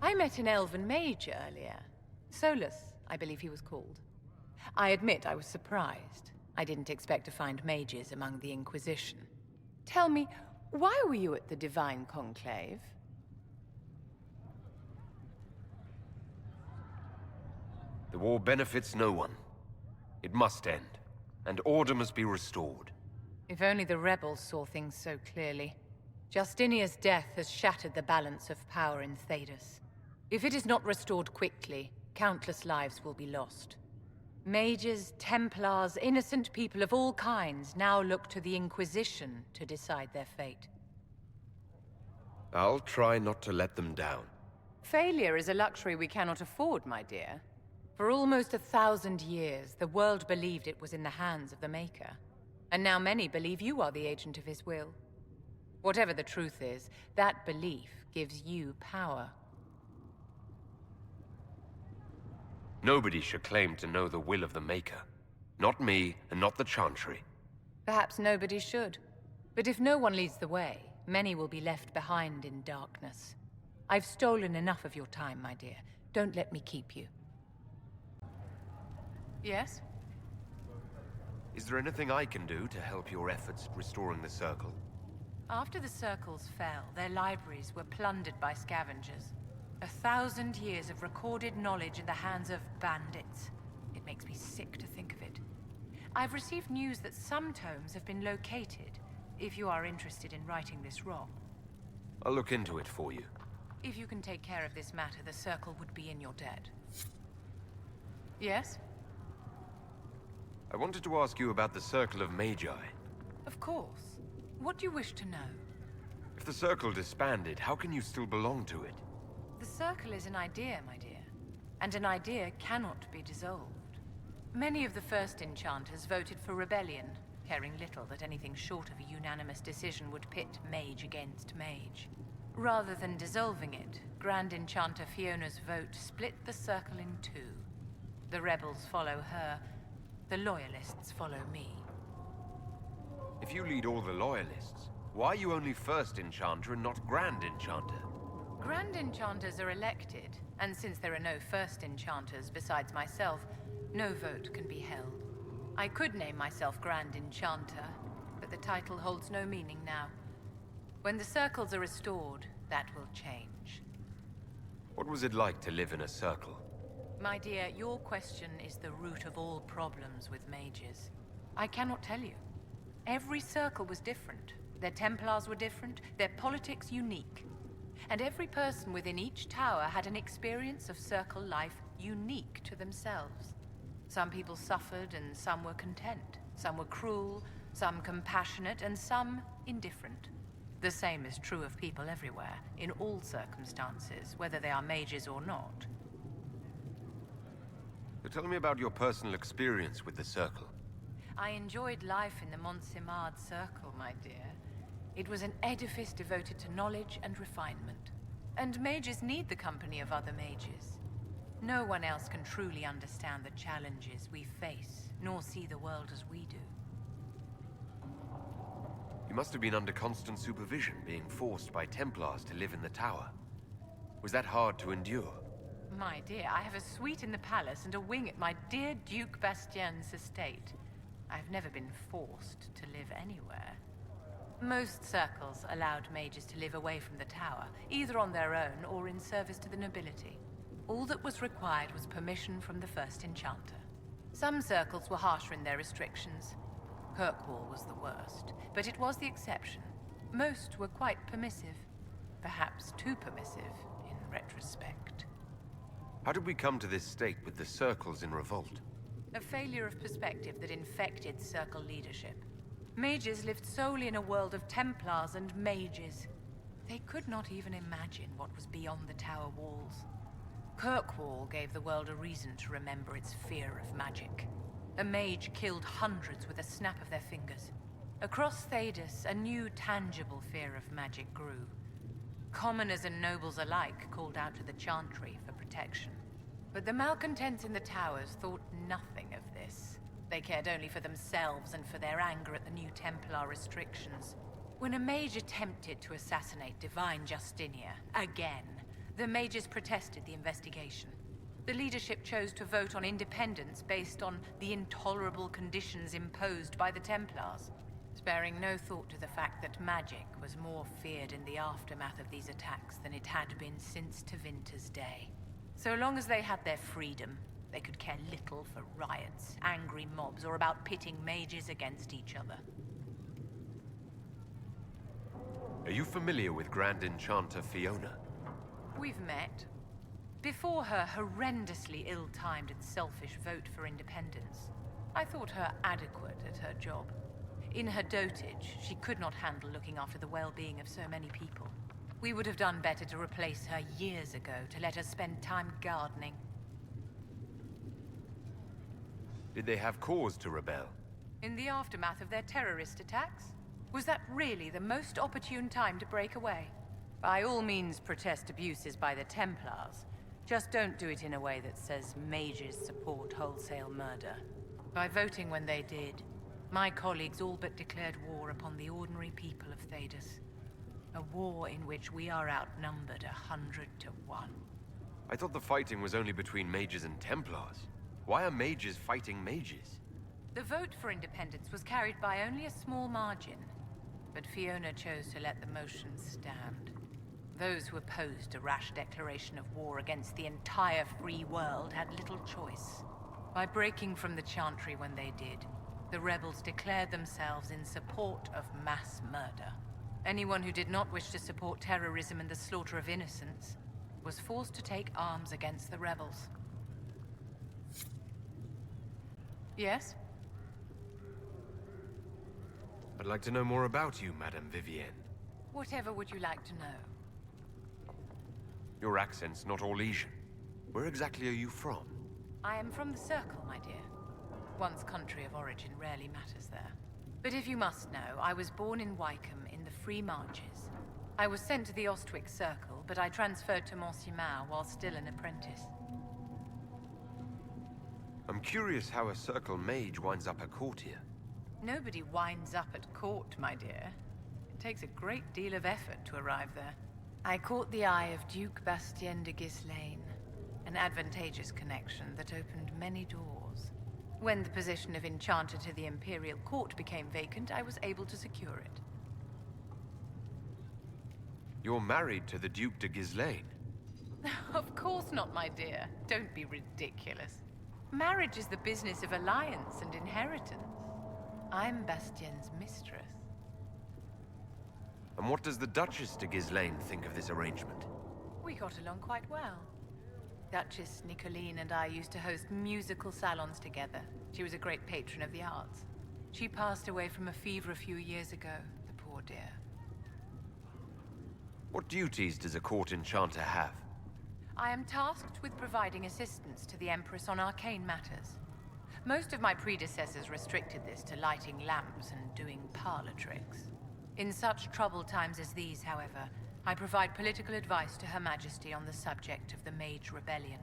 I met an elven mage earlier. Solus, I believe he was called. I admit I was surprised. I didn't expect to find mages among the Inquisition. Tell me, why were you at the Divine Conclave? The war benefits no one. It must end, and order must be restored. If only the rebels saw things so clearly. Justinia's death has shattered the balance of power in Thedas. If it is not restored quickly, countless lives will be lost. Mages, Templars, innocent people of all kinds now look to the Inquisition to decide their fate. I'll try not to let them down. Failure is a luxury we cannot afford, my dear. For almost 1,000 years, the world believed it was in the hands of the Maker. And now many believe you are the agent of his will. Whatever the truth is, that belief gives you power. Nobody should claim to know the will of the Maker. Not me, and not the Chantry. Perhaps nobody should. But if no one leads the way, many will be left behind in darkness. I've stolen enough of your time, my dear. Don't let me keep you. Yes? Is there anything I can do to help your efforts at restoring the Circle? After the Circles fell, their libraries were plundered by scavengers. 1,000 years of recorded knowledge in the hands of bandits. It makes me sick to think of it. I've received news that some tomes have been located, if you are interested in righting this wrong. I'll look into it for you. If you can take care of this matter, the Circle would be in your debt. Yes? I wanted to ask you about the Circle of Magi. Of course. What do you wish to know? If the Circle disbanded, how can you still belong to it? The Circle is an idea, my dear. And an idea cannot be dissolved. Many of the first enchanters voted for rebellion, caring little that anything short of a unanimous decision would pit mage against mage. Rather than dissolving it, Grand Enchanter Fiona's vote split the Circle in two. The rebels follow her, the loyalists follow me. If you lead all the loyalists, why are you only First Enchanter and not Grand Enchanter? Grand Enchanters are elected, and since there are no First Enchanters besides myself, no vote can be held. I could name myself Grand Enchanter, but the title holds no meaning now. When the Circles are restored, that will change. What was it like to live in a Circle? My dear, your question is the root of all problems with mages. I cannot tell you. Every Circle was different. Their Templars were different, their politics unique. And every person within each tower had an experience of Circle life unique to themselves. Some people suffered and some were content. Some were cruel, some compassionate, and some indifferent. The same is true of people everywhere, in all circumstances, whether they are mages or not. So tell me about your personal experience with the Circle. I enjoyed life in the Montsimard Circle, my dear. It was an edifice devoted to knowledge and refinement. And mages need the company of other mages. No one else can truly understand the challenges we face, nor see the world as we do. You must have been under constant supervision, being forced by Templars to live in the tower. Was that hard to endure? My dear, I have a suite in the palace and a wing at my dear Duke Bastien's estate. I've never been forced to live anywhere. Most circles allowed mages to live away from the tower, either on their own or in service to the nobility. All that was required was permission from the first enchanter. Some circles were harsher in their restrictions. Kirkwall was the worst, but it was the exception. Most were quite permissive. Perhaps too permissive, in retrospect. How did we come to this state with the circles in revolt? A failure of perspective that infected circle leadership. Mages lived solely in a world of Templars and mages. They could not even imagine what was beyond the tower walls. Kirkwall gave the world a reason to remember its fear of magic. A mage killed hundreds with a snap of their fingers. Across Thedas, a new tangible fear of magic grew. Commoners and nobles alike called out to the Chantry for protection. But the malcontents in the towers thought nothing of this. They cared only for themselves and for their anger at the new Templar restrictions. When a mage attempted to assassinate Divine Justinia, again, The mages protested the investigation. The leadership chose to vote on independence based on the intolerable conditions imposed by the Templars, sparing no thought to the fact that magic was more feared in the aftermath of these attacks than it had been since Tevinter's day. So long as they had their freedom, they could care little for riots, angry mobs, or about pitting mages against each other. Are you familiar with Grand Enchanter Fiona? We've met. Before her horrendously ill-timed and selfish vote for independence, I thought her adequate at her job. In her dotage, she could not handle looking after the well-being of so many people. We would have done better to replace her years ago, to let her spend time gardening. Did they have cause to rebel? In the aftermath of their terrorist attacks? Was that really the most opportune time to break away? By all means, protest abuses by the Templars. Just don't do it in a way that says mages support wholesale murder. By voting when they did, my colleagues all but declared war upon the ordinary people of Thedas. A war in which we are outnumbered 100 to 1. I thought the fighting was only between mages and Templars. Why are mages fighting mages? The vote for independence was carried by only a small margin, but Fiona chose to let the motion stand. Those who opposed a rash declaration of war against the entire free world had little choice. By breaking from the Chantry when they did, the rebels declared themselves in support of mass murder. Anyone who did not wish to support terrorism and the slaughter of innocents was forced to take arms against the rebels. Yes? I'd like to know more about you, Madame Vivienne. Whatever would you like to know? Your accent's not Orlesian. Where exactly are you from? I am from the Circle, my dear. One's country of origin rarely matters there. But if you must know, I was born in Wycombe in the Free Marches. I was sent to the Ostwick Circle, but I transferred to Monsignor while still an apprentice. I'm curious how a Circle mage winds up a courtier. Nobody winds up at court, my dear. It takes a great deal of effort to arrive there. I caught the eye of Duke Bastien de Ghislaine, an advantageous connection that opened many doors. When the position of Enchanter to the Imperial Court became vacant, I was able to secure it. You're married to the Duke de Ghislaine? Of course not, my dear. Don't be ridiculous. Marriage is the business of alliance and inheritance. I'm Bastien's mistress. And what does the Duchess de Ghislaine think of this arrangement? We got along quite well. Duchess Nicoline and I used to host musical salons together. She was a great patron of the arts. She passed away from a fever a few years ago, the poor dear. What duties does a court enchanter have? I am tasked with providing assistance to the Empress on arcane matters. Most of my predecessors restricted this to lighting lamps and doing parlor tricks. In such troubled times as these, however, I provide political advice to Her Majesty on the subject of the Mage Rebellion.